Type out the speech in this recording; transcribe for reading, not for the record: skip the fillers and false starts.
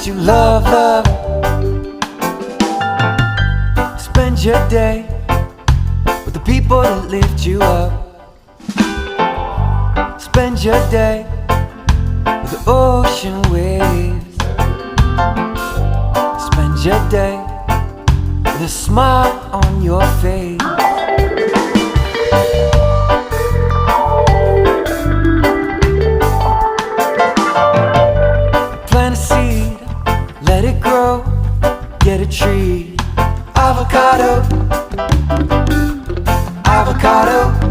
that you love, love. Spend your day with the people that lift you up. Spend your day with the ocean waves. Spend your day with a smile on your face. Plant a seed, let it grow, get a tree. Avocado, avocado.